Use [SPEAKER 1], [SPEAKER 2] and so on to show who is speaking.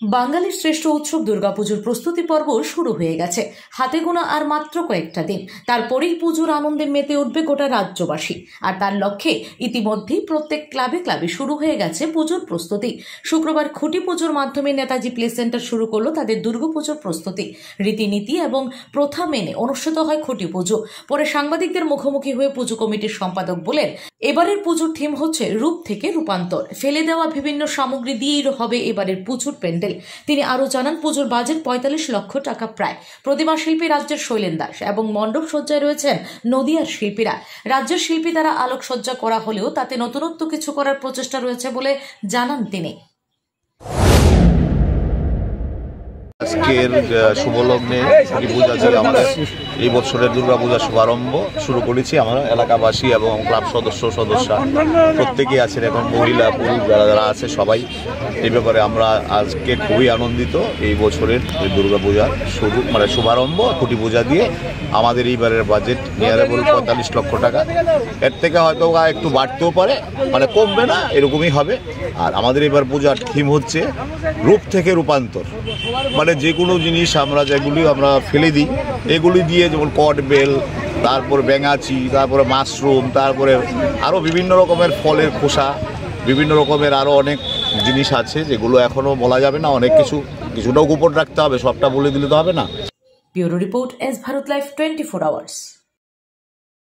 [SPEAKER 1] বাঙালির শ্রেষ্ঠ উৎসব দুর্গাপুজোর প্রস্তুতি পর্ব শুরু হয়ে গেছে। হাতে গোনা আর মাত্র কয়েকটা দিন, তারপরেই পুজোর আনন্দে মেতে উঠবে গোটা রাজ্যবাসী। আর তার লক্ষ্যে ইতিমধ্যেই প্রত্যেক ক্লাবে ক্লাবে শুরু হয়ে গেছে পুজোর প্রস্তুতি। শুক্রবার খুঁটি পুজোর মাধ্যমে নেতাজি প্লে সেন্টার শুরু করলো তাদের দুর্গাপুজোর প্রস্তুতি। রীতিনীতি এবং প্রথা মেনে অনুষ্ঠিত হয় খুঁটি পুজো। পরে সাংবাদিকদের মুখোমুখি হয়ে পুজো কমিটির সম্পাদক বলেন, এবারের পুজোর থিম হচ্ছে রূপ থেকে রূপান্তর। ফেলে দেওয়া বিভিন্ন সামগ্রী দিয়েই হবে এবারের পুজোর প্যান্ডেল। তিনি আরো জানান, পুজোর বাজেট ৪৫ লক্ষ টাকা প্রায়। প্রতিমা শিল্পী রাজ্যের শৈলেন দাস এবং মণ্ডপ সজ্জায় রয়েছেন নদিয়ার শিল্পীরা। রাজ্যের শিল্পী দ্বারা আলোকসজ্জা করা হলেও তাতে নতুনত্ব কিছু করার প্রচেষ্টা রয়েছে বলে জানান তিনি।
[SPEAKER 2] আজকের শুভলগ্নে খুঁটি পূজা থেকে আমাদের এই বছরের দুর্গাপূজার শুভারম্ভ শুরু করেছি। আমরা এলাকাবাসী এবং ক্লাব সদস্যরা প্রত্যেকেই আছেন, এখন মহিলা পুরুষ যারা আছে সবাই। এই ব্যাপারে আমরা আজকে খুবই আনন্দিত। এই বছরের দুর্গাপূজার শুভারম্ভ খুঁটি পূজা দিয়ে আমাদের এইবারের বাজেট নিয়ার অ্যাবাউট ৪৫ লক্ষ টাকা। এর থেকে হয়তো একটু বাড়তেও পারে, কমবে না, এরকমই হবে। আর আমাদের এবার পূজার থিম হচ্ছে রূপ থেকে রূপান্তর। যে কোনো জিনিস যেগুলি আমরা ফেলে দিই, এগুলি দিয়ে যেমন কট বেল, তারপর ব্যাঙাচি, তারপরে মাশরুম, তারপরে আরও বিভিন্ন রকমের ফলের খোসা, বিভিন্ন রকমের আরও অনেক জিনিস আছে যেগুলো এখনও বলা যাবে না। অনেক কিছুটাও গোপন রাখতে হবে, সবটা বলে দিলে তো হবে না।
[SPEAKER 1] Bureau report, S Bharat live 24 hours.